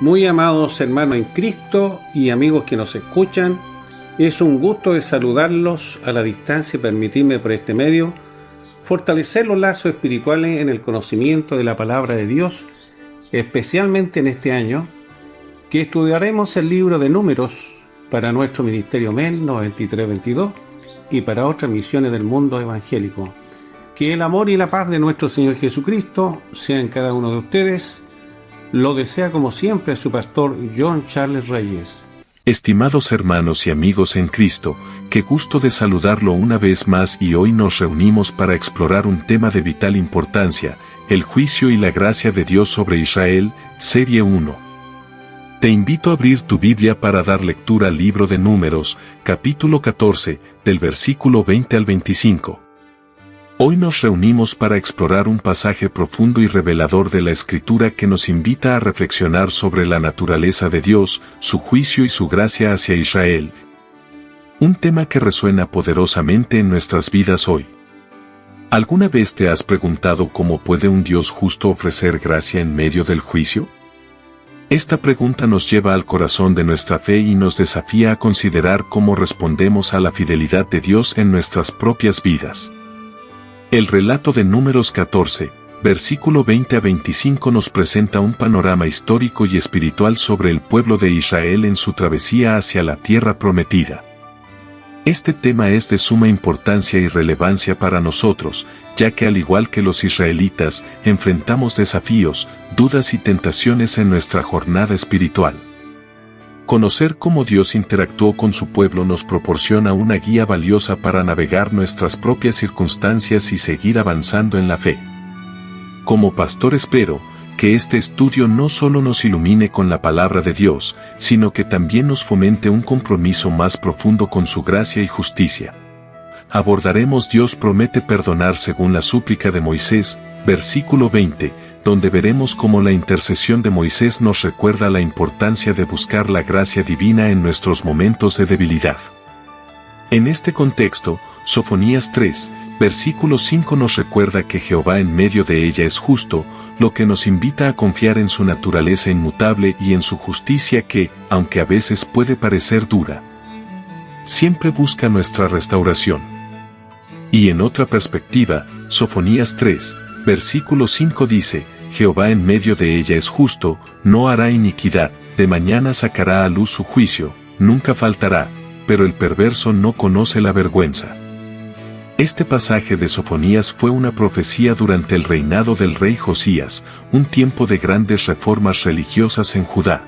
Muy amados hermanos en Cristo y amigos que nos escuchan, es un gusto de saludarlos a la distancia y permitirme por este medio fortalecer los lazos espirituales en el conocimiento de la palabra de Dios, especialmente en este año, que estudiaremos el libro de Números para nuestro Ministerio MEN 9322 y para otras misiones del mundo evangélico. Que el amor y la paz de nuestro Señor Jesucristo sean en cada uno de ustedes. Lo desea como siempre su pastor John Charles Reyes. Estimados hermanos y amigos en Cristo, qué gusto de saludarlo una vez más y hoy nos reunimos para explorar un tema de vital importancia, el juicio y la gracia de Dios sobre Israel, Serie 1. Te invito a abrir tu Biblia para dar lectura al libro de Números, capítulo 14, del versículo 20 al 25. Hoy nos reunimos para explorar un pasaje profundo y revelador de la Escritura que nos invita a reflexionar sobre la naturaleza de Dios, su juicio y su gracia hacia Israel. Un tema que resuena poderosamente en nuestras vidas hoy. ¿Alguna vez te has preguntado cómo puede un Dios justo ofrecer gracia en medio del juicio? Esta pregunta nos lleva al corazón de nuestra fe y nos desafía a considerar cómo respondemos a la fidelidad de Dios en nuestras propias vidas. El relato de Números 14, versículo 20 a 25 nos presenta un panorama histórico y espiritual sobre el pueblo de Israel en su travesía hacia la tierra prometida. Este tema es de suma importancia y relevancia para nosotros, ya que al igual que los israelitas, enfrentamos desafíos, dudas y tentaciones en nuestra jornada espiritual. Conocer cómo Dios interactuó con su pueblo nos proporciona una guía valiosa para navegar nuestras propias circunstancias y seguir avanzando en la fe. Como pastor espero que este estudio no solo nos ilumine con la palabra de Dios, sino que también nos fomente un compromiso más profundo con su gracia y justicia. Abordaremos Dios promete perdonar según la súplica de Moisés, versículo 20, donde veremos cómo la intercesión de Moisés nos recuerda la importancia de buscar la gracia divina en nuestros momentos de debilidad. En este contexto, Sofonías 3, versículo 5 nos recuerda que Jehová en medio de ella es justo, lo que nos invita a confiar en su naturaleza inmutable y en su justicia que, aunque a veces puede parecer dura, siempre busca nuestra restauración. Y en otra perspectiva, Sofonías 3, versículo 5 dice, Jehová en medio de ella es justo, no hará iniquidad, de mañana sacará a luz su juicio, nunca faltará, pero el perverso no conoce la vergüenza. Este pasaje de Sofonías fue una profecía durante el reinado del rey Josías, un tiempo de grandes reformas religiosas en Judá.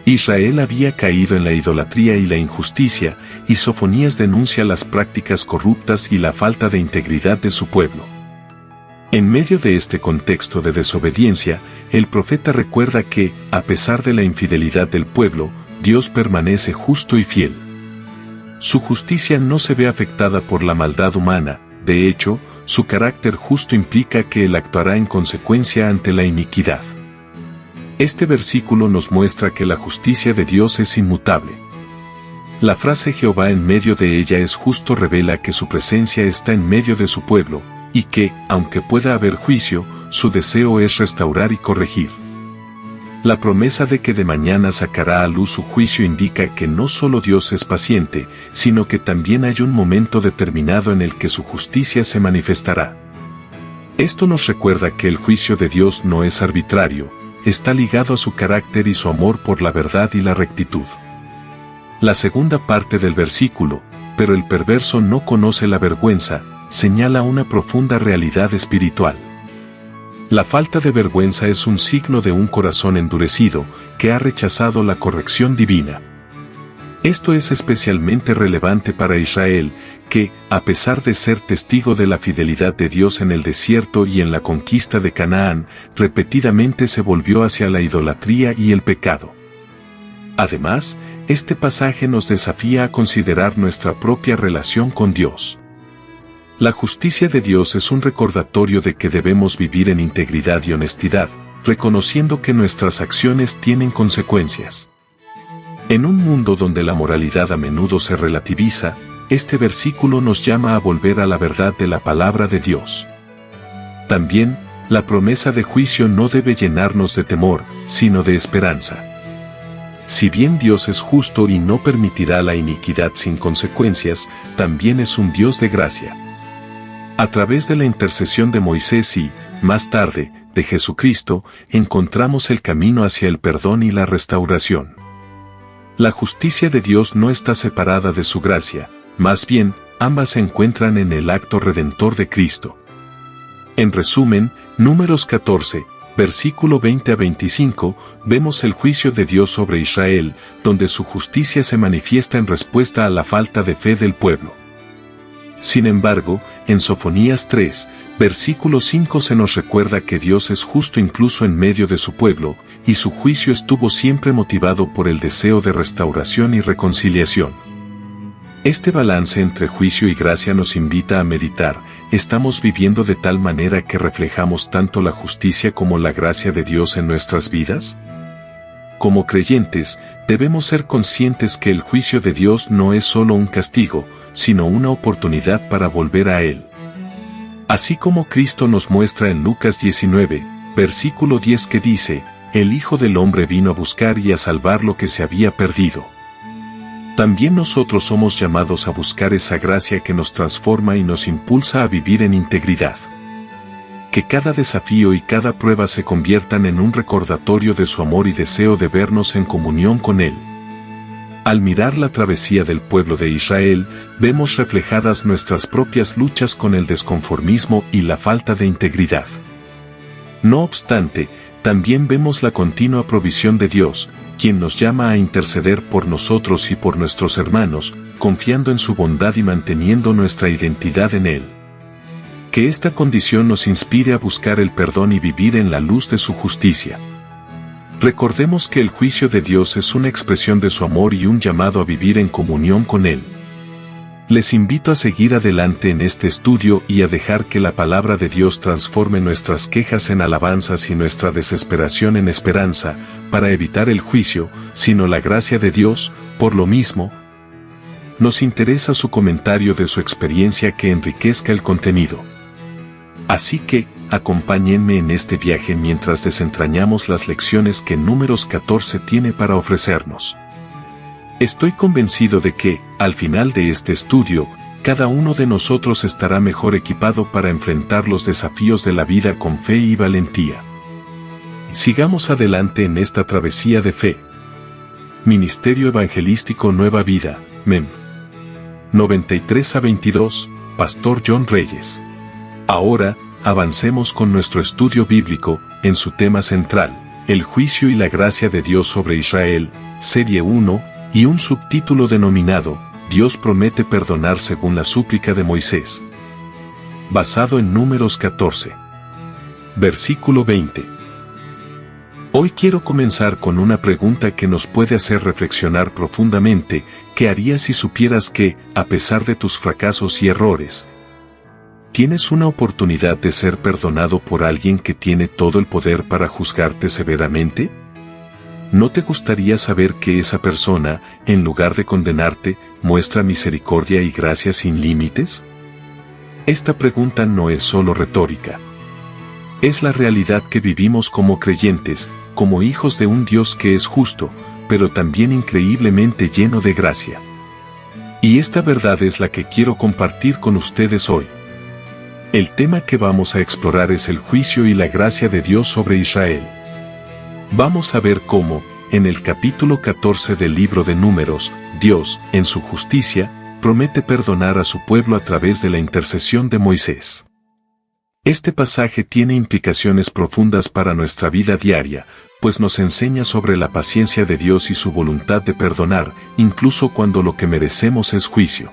Israel había caído en la idolatría y la injusticia, y Sofonías denuncia las prácticas corruptas y la falta de integridad de su pueblo. En medio de este contexto de desobediencia, el profeta recuerda que, a pesar de la infidelidad del pueblo, Dios permanece justo y fiel. Su justicia no se ve afectada por la maldad humana, de hecho, su carácter justo implica que Él actuará en consecuencia ante la iniquidad. Este versículo nos muestra que la justicia de Dios es inmutable. La frase Jehová en medio de ella es justo revela que su presencia está en medio de su pueblo, y que, aunque pueda haber juicio, su deseo es restaurar y corregir. La promesa de que de mañana sacará a luz su juicio indica que no solo Dios es paciente, sino que también hay un momento determinado en el que su justicia se manifestará. Esto nos recuerda que el juicio de Dios no es arbitrario, está ligado a su carácter y su amor por la verdad y la rectitud. La segunda parte del versículo, pero el perverso no conoce la vergüenza, señala una profunda realidad espiritual. La falta de vergüenza es un signo de un corazón endurecido, que ha rechazado la corrección divina. Esto es especialmente relevante para Israel, que, a pesar de ser testigo de la fidelidad de Dios en el desierto y en la conquista de Canaán, repetidamente se volvió hacia la idolatría y el pecado. Además, este pasaje nos desafía a considerar nuestra propia relación con Dios. La justicia de Dios es un recordatorio de que debemos vivir en integridad y honestidad, reconociendo que nuestras acciones tienen consecuencias. En un mundo donde la moralidad a menudo se relativiza, este versículo nos llama a volver a la verdad de la palabra de Dios. También, la promesa de juicio no debe llenarnos de temor, sino de esperanza. Si bien Dios es justo y no permitirá la iniquidad sin consecuencias, también es un Dios de gracia. A través de la intercesión de Moisés y, más tarde, de Jesucristo, encontramos el camino hacia el perdón y la restauración. La justicia de Dios no está separada de su gracia, más bien, ambas se encuentran en el acto redentor de Cristo. En resumen, Números 14, versículo 20 a 25, vemos el juicio de Dios sobre Israel, donde su justicia se manifiesta en respuesta a la falta de fe del pueblo. Sin embargo, en Sofonías 3, versículo 5 se nos recuerda que Dios es justo incluso en medio de su pueblo, y su juicio estuvo siempre motivado por el deseo de restauración y reconciliación. Este balance entre juicio y gracia nos invita a meditar, ¿estamos viviendo de tal manera que reflejamos tanto la justicia como la gracia de Dios en nuestras vidas? Como creyentes, debemos ser conscientes que el juicio de Dios no es solo un castigo, sino una oportunidad para volver a Él. Así como Cristo nos muestra en Lucas 19, versículo 10 que dice, el Hijo del Hombre vino a buscar y a salvar lo que se había perdido. También nosotros somos llamados a buscar esa gracia que nos transforma y nos impulsa a vivir en integridad. Que cada desafío y cada prueba se conviertan en un recordatorio de su amor y deseo de vernos en comunión con Él. Al mirar la travesía del pueblo de Israel, vemos reflejadas nuestras propias luchas con el desconformismo y la falta de integridad. No obstante, también vemos la continua provisión de Dios, quien nos llama a interceder por nosotros y por nuestros hermanos, confiando en su bondad y manteniendo nuestra identidad en Él. Que esta condición nos inspire a buscar el perdón y vivir en la luz de su justicia. Recordemos que el juicio de Dios es una expresión de su amor y un llamado a vivir en comunión con Él. Les invito a seguir adelante en este estudio y a dejar que la palabra de Dios transforme nuestras quejas en alabanzas y nuestra desesperación en esperanza, para evitar el juicio, sino la gracia de Dios. Por lo mismo, nos interesa su comentario de su experiencia que enriquezca el contenido. Así que, acompáñenme en este viaje mientras desentrañamos las lecciones que Números 14 tiene para ofrecernos. Estoy convencido de que, al final de este estudio, cada uno de nosotros estará mejor equipado para enfrentar los desafíos de la vida con fe y valentía. Sigamos adelante en esta travesía de fe. Ministerio Evangelístico Nueva Vida, MEM. 93 a 22, Pastor John Reyes. Ahora, avancemos con nuestro estudio bíblico, en su tema central, el juicio y la gracia de Dios sobre Israel, serie 1, y un subtítulo denominado, Dios promete perdonar según la súplica de Moisés. Basado en Números 14. Versículo 20. Hoy quiero comenzar con una pregunta que nos puede hacer reflexionar profundamente. ¿Qué harías si supieras que, a pesar de tus fracasos y errores, tienes una oportunidad de ser perdonado por alguien que tiene todo el poder para juzgarte severamente? ¿No te gustaría saber que esa persona, en lugar de condenarte, muestra misericordia y gracia sin límites? Esta pregunta no es solo retórica. Es la realidad que vivimos como creyentes, como hijos de un Dios que es justo, pero también increíblemente lleno de gracia. Y esta verdad es la que quiero compartir con ustedes hoy. El tema que vamos a explorar es el juicio y la gracia de Dios sobre Israel. Vamos a ver cómo, en el capítulo 14 del libro de Números, Dios, en su justicia, promete perdonar a su pueblo a través de la intercesión de Moisés. Este pasaje tiene implicaciones profundas para nuestra vida diaria, pues nos enseña sobre la paciencia de Dios y su voluntad de perdonar, incluso cuando lo que merecemos es juicio.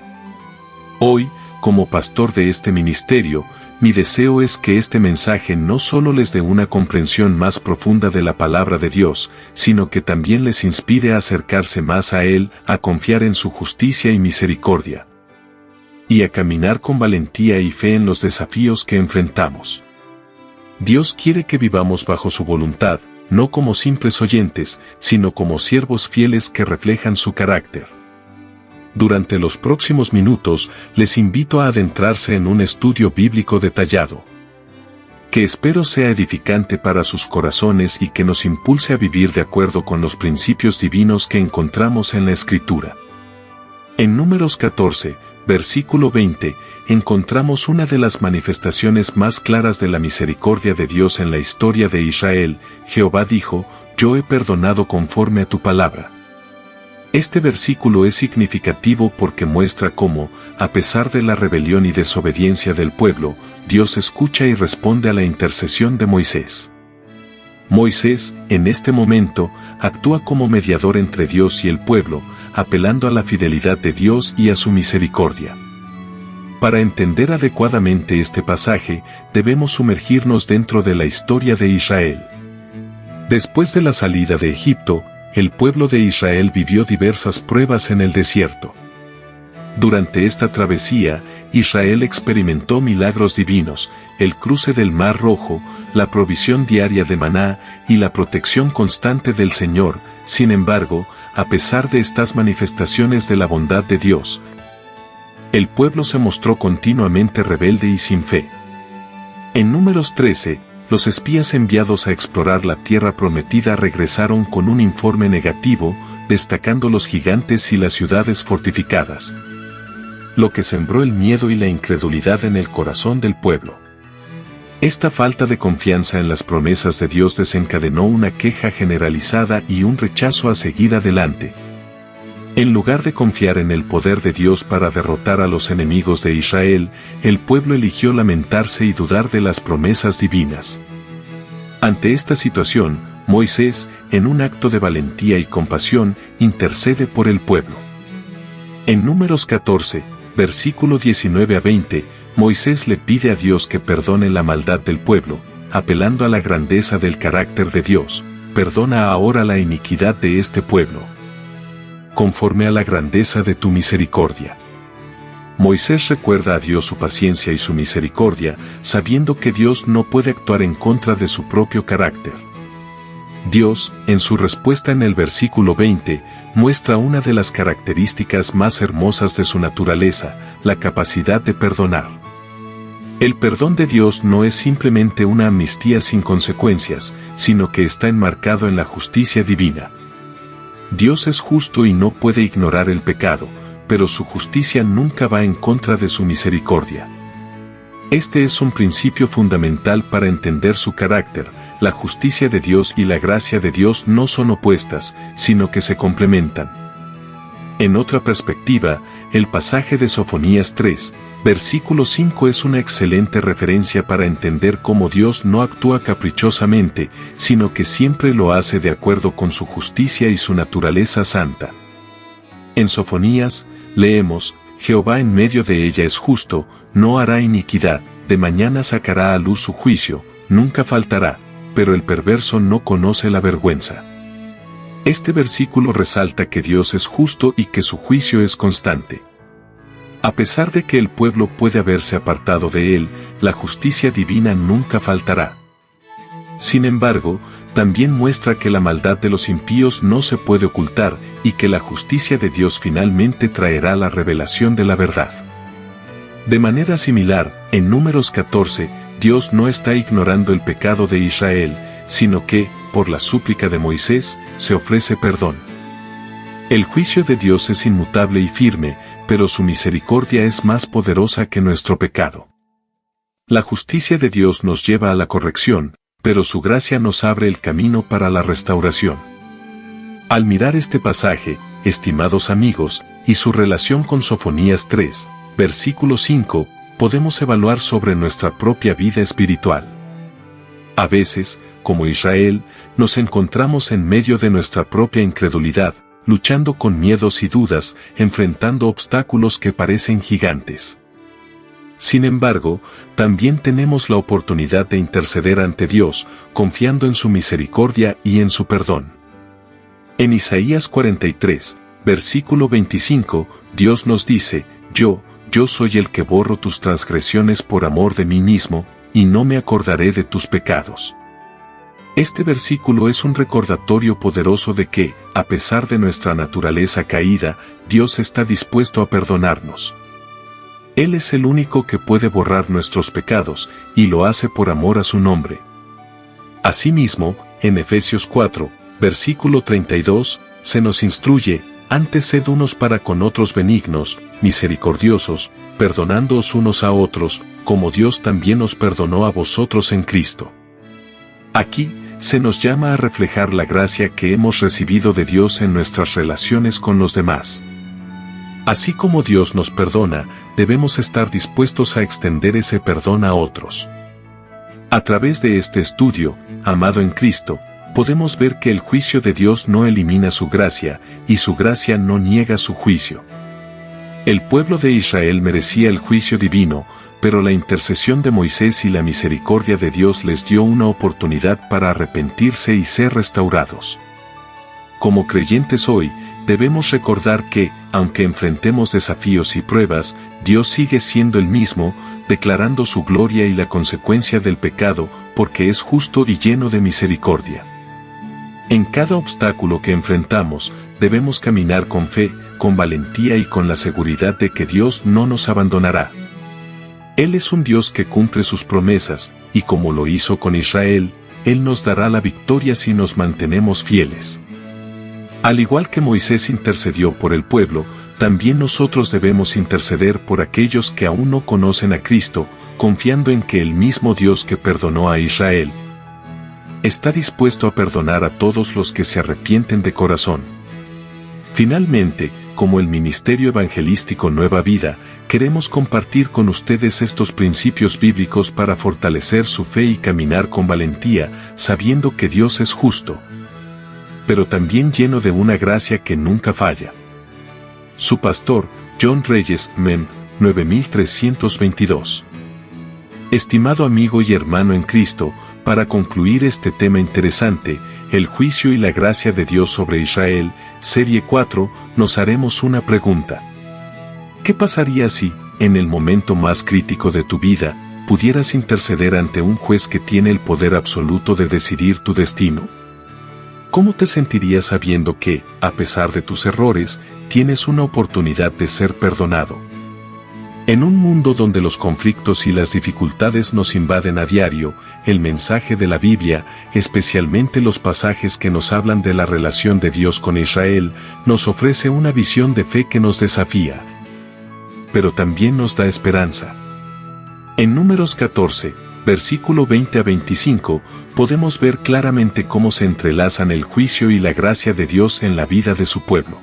Hoy, como pastor de este ministerio, mi deseo es que este mensaje no solo les dé una comprensión más profunda de la palabra de Dios, sino que también les inspire a acercarse más a Él, a confiar en su justicia y misericordia, y a caminar con valentía y fe en los desafíos que enfrentamos. Dios quiere que vivamos bajo su voluntad, no como simples oyentes, sino como siervos fieles que reflejan su carácter. Durante los próximos minutos, les invito a adentrarse en un estudio bíblico detallado, que espero sea edificante para sus corazones y que nos impulse a vivir de acuerdo con los principios divinos que encontramos en la Escritura. En Números 14, versículo 20, encontramos una de las manifestaciones más claras de la misericordia de Dios en la historia de Israel. Jehová dijo: yo he perdonado conforme a tu palabra. Este versículo es significativo porque muestra cómo, a pesar de la rebelión y desobediencia del pueblo, Dios escucha y responde a la intercesión de Moisés. Moisés, en este momento, actúa como mediador entre Dios y el pueblo, apelando a la fidelidad de Dios y a su misericordia. Para entender adecuadamente este pasaje, debemos sumergirnos dentro de la historia de Israel. Después de la salida de Egipto, el pueblo de Israel vivió diversas pruebas en el desierto. Durante esta travesía, Israel experimentó milagros divinos, el cruce del Mar Rojo, la provisión diaria de maná y la protección constante del Señor. Sin embargo, a pesar de estas manifestaciones de la bondad de Dios, el pueblo se mostró continuamente rebelde y sin fe. En Números 13, los espías enviados a explorar la tierra prometida regresaron con un informe negativo, destacando los gigantes y las ciudades fortificadas, lo que sembró el miedo y la incredulidad en el corazón del pueblo. Esta falta de confianza en las promesas de Dios desencadenó una queja generalizada y un rechazo a seguir adelante. En lugar de confiar en el poder de Dios para derrotar a los enemigos de Israel, el pueblo eligió lamentarse y dudar de las promesas divinas. Ante esta situación, Moisés, en un acto de valentía y compasión, intercede por el pueblo. En Números 14, versículo 19 a 20, Moisés le pide a Dios que perdone la maldad del pueblo, apelando a la grandeza del carácter de Dios. Perdona ahora la iniquidad de este pueblo, conforme a la grandeza de tu misericordia. Moisés recuerda a Dios su paciencia y su misericordia, sabiendo que Dios no puede actuar en contra de su propio carácter. Dios, en su respuesta en el versículo 20, muestra una de las características más hermosas de su naturaleza, la capacidad de perdonar. El perdón de Dios no es simplemente una amnistía sin consecuencias, sino que está enmarcado en la justicia divina. Dios es justo y no puede ignorar el pecado, pero su justicia nunca va en contra de su misericordia. Este es un principio fundamental para entender su carácter. La justicia de Dios y la gracia de Dios no son opuestas, sino que se complementan. En otra perspectiva, el pasaje de Sofonías 3, versículo 5 es una excelente referencia para entender cómo Dios no actúa caprichosamente, sino que siempre lo hace de acuerdo con su justicia y su naturaleza santa. En Sofonías, leemos: Jehová en medio de ella es justo, no hará iniquidad, de mañana sacará a luz su juicio, nunca faltará, pero el perverso no conoce la vergüenza. Este versículo resalta que Dios es justo y que su juicio es constante. A pesar de que el pueblo puede haberse apartado de él, la justicia divina nunca faltará. Sin embargo, también muestra que la maldad de los impíos no se puede ocultar y que la justicia de Dios finalmente traerá la revelación de la verdad. De manera similar, en Números 14, Dios no está ignorando el pecado de Israel, sino que, por la súplica de Moisés, se ofrece perdón. El juicio de Dios es inmutable y firme, pero su misericordia es más poderosa que nuestro pecado. La justicia de Dios nos lleva a la corrección, pero su gracia nos abre el camino para la restauración. Al mirar este pasaje, estimados amigos, y su relación con Sofonías 3, versículo 5, podemos evaluar sobre nuestra propia vida espiritual. A veces, como Israel, nos encontramos en medio de nuestra propia incredulidad, luchando con miedos y dudas, enfrentando obstáculos que parecen gigantes. Sin embargo, también tenemos la oportunidad de interceder ante Dios, confiando en su misericordia y en su perdón. En Isaías 43, versículo 25, Dios nos dice: Yo soy el que borro tus transgresiones por amor de mí mismo, y no me acordaré de tus pecados. Este versículo es un recordatorio poderoso de que, a pesar de nuestra naturaleza caída, Dios está dispuesto a perdonarnos. Él es el único que puede borrar nuestros pecados, y lo hace por amor a su nombre. Asimismo, en Efesios 4, versículo 32, se nos instruye: antes sed unos para con otros benignos, misericordiosos, perdonándoos unos a otros, como Dios también os perdonó a vosotros en Cristo. Aquí, se nos llama a reflejar la gracia que hemos recibido de Dios en nuestras relaciones con los demás. Así como Dios nos perdona, debemos estar dispuestos a extender ese perdón a otros. A través de este estudio, amado en Cristo, podemos ver que el juicio de Dios no elimina su gracia, y su gracia no niega su juicio. El pueblo de Israel merecía el juicio divino, pero la intercesión de Moisés y la misericordia de Dios les dio una oportunidad para arrepentirse y ser restaurados. Como creyentes hoy, debemos recordar que, aunque enfrentemos desafíos y pruebas, Dios sigue siendo el mismo, declarando su gloria y la consecuencia del pecado, porque es justo y lleno de misericordia. En cada obstáculo que enfrentamos, debemos caminar con fe, con valentía y con la seguridad de que Dios no nos abandonará. Él es un Dios que cumple sus promesas, y como lo hizo con Israel, Él nos dará la victoria si nos mantenemos fieles. Al igual que Moisés intercedió por el pueblo, también nosotros debemos interceder por aquellos que aún no conocen a Cristo, confiando en que el mismo Dios que perdonó a Israel está dispuesto a perdonar a todos los que se arrepienten de corazón. Finalmente, como el Ministerio Evangelístico Nueva Vida, queremos compartir con ustedes estos principios bíblicos para fortalecer su fe y caminar con valentía, sabiendo que Dios es justo, pero también lleno de una gracia que nunca falla. Su pastor, John Reyes, Mem. 9322. Estimado amigo y hermano en Cristo, para concluir este tema interesante, el juicio y la gracia de Dios sobre Israel, serie 4, nos haremos una pregunta. ¿Qué pasaría si, en el momento más crítico de tu vida, pudieras interceder ante un juez que tiene el poder absoluto de decidir tu destino? ¿Cómo te sentirías sabiendo que, a pesar de tus errores, tienes una oportunidad de ser perdonado? En un mundo donde los conflictos y las dificultades nos invaden a diario, el mensaje de la Biblia, especialmente los pasajes que nos hablan de la relación de Dios con Israel, nos ofrece una visión de fe que nos desafía, pero también nos da esperanza. En Números 14, versículo 20 a 25, podemos ver claramente cómo se entrelazan el juicio y la gracia de Dios en la vida de su pueblo.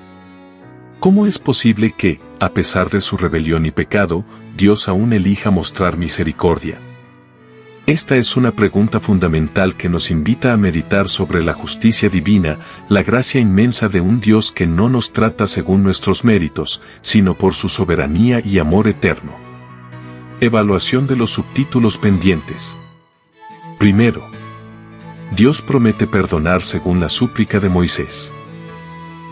¿Cómo es posible que, a pesar de su rebelión y pecado, Dios aún elija mostrar misericordia? Esta es una pregunta fundamental que nos invita a meditar sobre la justicia divina, la gracia inmensa de un Dios que no nos trata según nuestros méritos, sino por su soberanía y amor eterno. Evaluación de los subtítulos pendientes. Primero, Dios promete perdonar según la súplica de Moisés.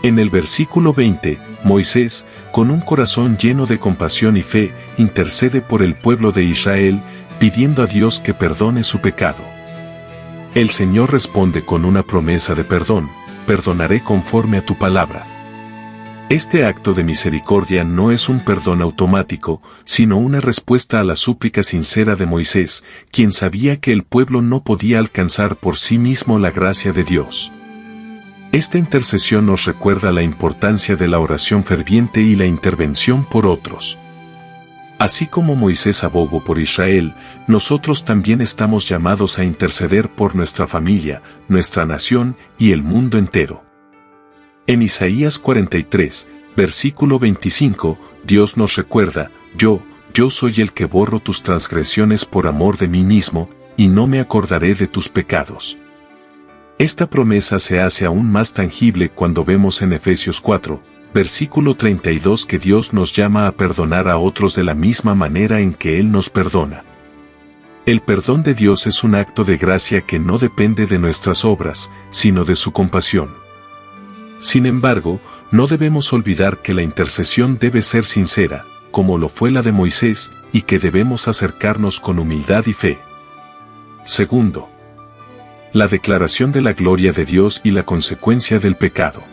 En el versículo 20, Moisés, con un corazón lleno de compasión y fe, intercede por el pueblo de Israel, pidiendo a Dios que perdone su pecado. El Señor responde con una promesa de perdón: perdonaré conforme a tu palabra. Este acto de misericordia no es un perdón automático, sino una respuesta a la súplica sincera de Moisés, quien sabía que el pueblo no podía alcanzar por sí mismo la gracia de Dios. Esta intercesión nos recuerda la importancia de la oración ferviente y la intervención por otros. Así como Moisés abogó por Israel, nosotros también estamos llamados a interceder por nuestra familia, nuestra nación y el mundo entero. En Isaías 43, versículo 25, Dios nos recuerda: yo soy el que borro tus transgresiones por amor de mí mismo, y no me acordaré de tus pecados. Esta promesa se hace aún más tangible cuando vemos en Efesios 4, versículo 32 que Dios nos llama a perdonar a otros de la misma manera en que Él nos perdona. El perdón de Dios es un acto de gracia que no depende de nuestras obras, sino de su compasión. Sin embargo, no debemos olvidar que la intercesión debe ser sincera, como lo fue la de Moisés, y que debemos acercarnos con humildad y fe. Segundo, La declaración de la gloria de Dios y la consecuencia del pecado.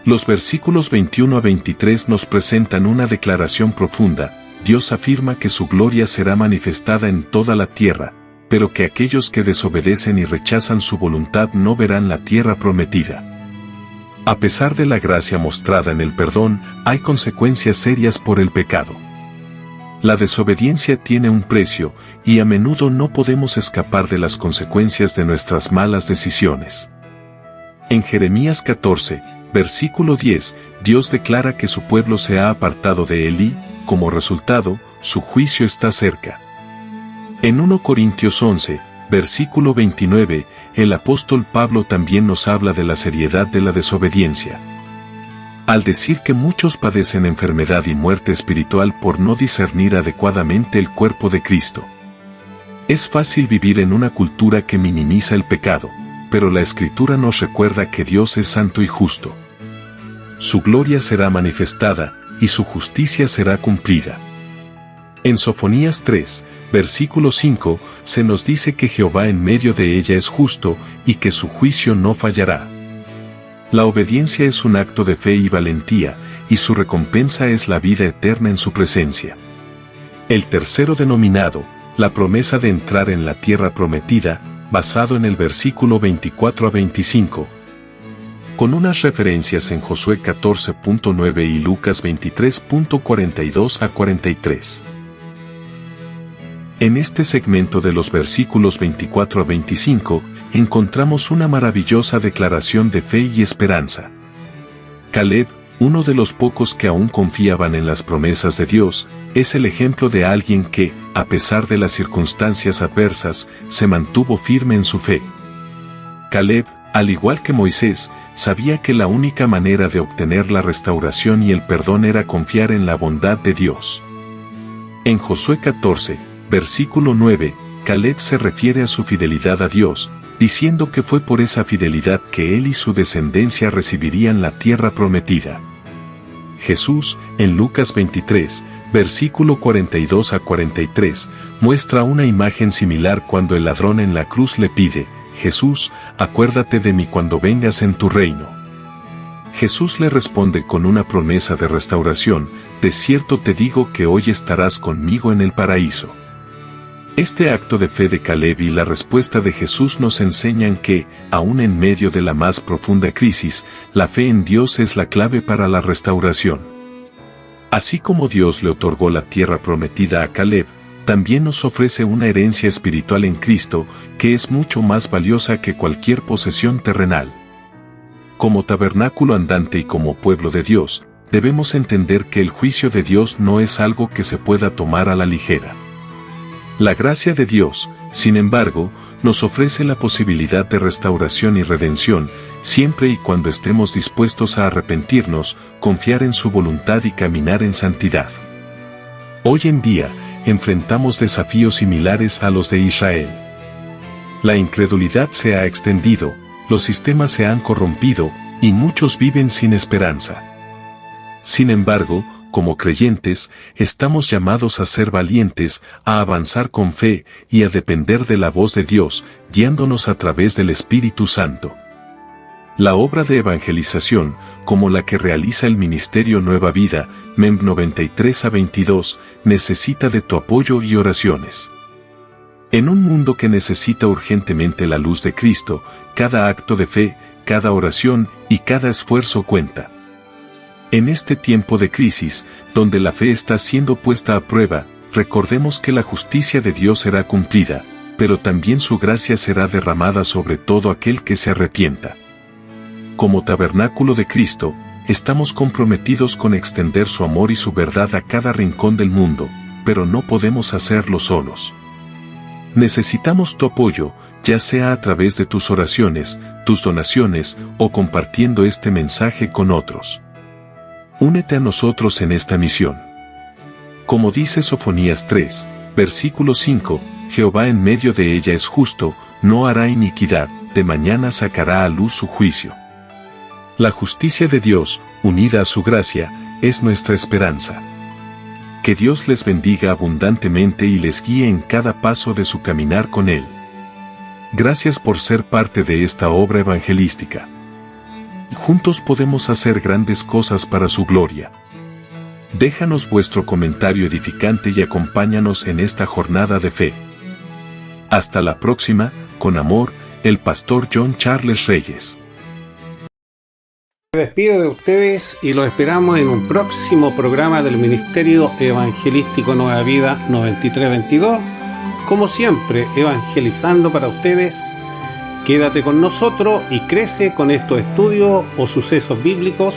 Los versículos 21 a 23 nos presentan una declaración profunda. Dios afirma que su gloria será manifestada en toda la tierra, pero que aquellos que desobedecen y rechazan su voluntad no verán la tierra prometida. A pesar de la gracia mostrada en el perdón, hay consecuencias serias por el pecado. La desobediencia tiene un precio, y a menudo no podemos escapar de las consecuencias de nuestras malas decisiones. En Jeremías 14, versículo 10, Dios declara que su pueblo se ha apartado de él y, como resultado, su juicio está cerca. En 1 Corintios 11, versículo 29, el apóstol Pablo también nos habla de la seriedad de la desobediencia. Al decir que muchos padecen enfermedad y muerte espiritual por no discernir adecuadamente el cuerpo de Cristo. Es fácil vivir en una cultura que minimiza el pecado, pero la Escritura nos recuerda que Dios es santo y justo. Su gloria será manifestada, y su justicia será cumplida. En Sofonías 3, versículo 5, se nos dice que Jehová en medio de ella es justo, y que su juicio no fallará. La obediencia es un acto de fe y valentía, y su recompensa es la vida eterna en su presencia. El tercero denominado, la promesa de entrar en la tierra prometida, basado en el versículo 24 a 25. Con unas referencias en Josué 14.9 y Lucas 23.42 a 43. En este segmento de los versículos 24 a 25, encontramos una maravillosa declaración de fe y esperanza. Caleb, uno de los pocos que aún confiaban en las promesas de Dios, es el ejemplo de alguien que, a pesar de las circunstancias adversas, se mantuvo firme en su fe. Caleb, al igual que Moisés, sabía que la única manera de obtener la restauración y el perdón era confiar en la bondad de Dios. En Josué 14, versículo 9, Caleb se refiere a su fidelidad a Dios, diciendo que fue por esa fidelidad que él y su descendencia recibirían la tierra prometida. Jesús, en Lucas 23, versículo 42 a 43, muestra una imagen similar cuando el ladrón en la cruz le pide, Jesús, acuérdate de mí cuando vengas en tu reino. Jesús le responde con una promesa de restauración, de cierto te digo que hoy estarás conmigo en el paraíso. Este acto de fe de Caleb y la respuesta de Jesús nos enseñan que, aun en medio de la más profunda crisis, la fe en Dios es la clave para la restauración. Así como Dios le otorgó la tierra prometida a Caleb, también nos ofrece una herencia espiritual en Cristo, que es mucho más valiosa que cualquier posesión terrenal. Como tabernáculo andante y como pueblo de Dios, debemos entender que el juicio de Dios no es algo que se pueda tomar a la ligera. La gracia de Dios, sin embargo, nos ofrece la posibilidad de restauración y redención, siempre y cuando estemos dispuestos a arrepentirnos, confiar en su voluntad y caminar en santidad. Hoy en día, enfrentamos desafíos similares a los de Israel. La incredulidad se ha extendido, los sistemas se han corrompido, y muchos viven sin esperanza. Sin embargo, como creyentes, estamos llamados a ser valientes, a avanzar con fe y a depender de la voz de Dios, guiándonos a través del Espíritu Santo. La obra de evangelización, como la que realiza el Ministerio Nueva Vida, MEM 93 a 22, necesita de tu apoyo y oraciones. En un mundo que necesita urgentemente la luz de Cristo, cada acto de fe, cada oración y cada esfuerzo cuenta. En este tiempo de crisis, donde la fe está siendo puesta a prueba, recordemos que la justicia de Dios será cumplida, pero también su gracia será derramada sobre todo aquel que se arrepienta. Como tabernáculo de Cristo, estamos comprometidos con extender su amor y su verdad a cada rincón del mundo, pero no podemos hacerlo solos. Necesitamos tu apoyo, ya sea a través de tus oraciones, tus donaciones o compartiendo este mensaje con otros. Únete a nosotros en esta misión. Como dice Sofonías 3, versículo 5, Jehová en medio de ella es justo, no hará iniquidad, de mañana sacará a luz su juicio. La justicia de Dios, unida a su gracia, es nuestra esperanza. Que Dios les bendiga abundantemente y les guíe en cada paso de su caminar con Él. Gracias por ser parte de esta obra evangelística. Juntos podemos hacer grandes cosas para su gloria. Déjanos vuestro comentario edificante y acompáñanos en esta jornada de fe. Hasta la próxima, con amor, el pastor John Charles Reyes. Me despido de ustedes y los esperamos en un próximo programa del Ministerio Evangelístico Nueva Vida 9322. Como siempre, evangelizando para ustedes. Quédate con nosotros y crece con estos estudios o sucesos bíblicos.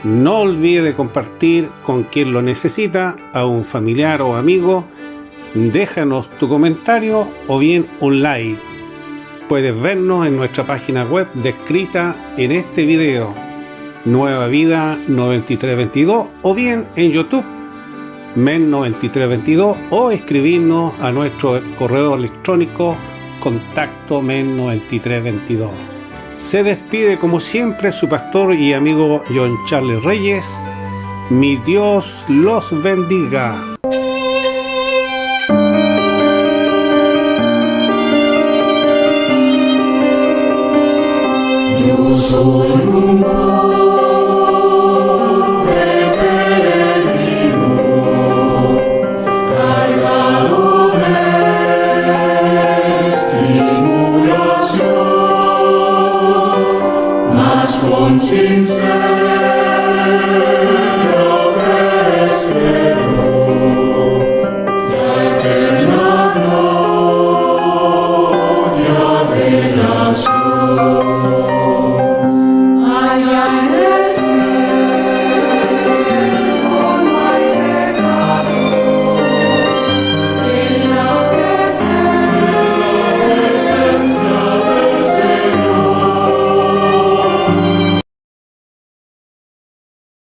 No olvide de compartir con quien lo necesita, a un familiar o amigo. Déjanos tu comentario o bien un like. Puedes vernos en nuestra página web descrita en este video, Nueva Vida 9322, o bien en YouTube, men9322, o escribirnos a nuestro correo electrónico contacto men9322. Se despide como siempre su pastor y amigo John Charles Reyes. Mi Dios los bendiga. Yo soy un pobre peregrino, cargado de tribulación, mas con sincera fe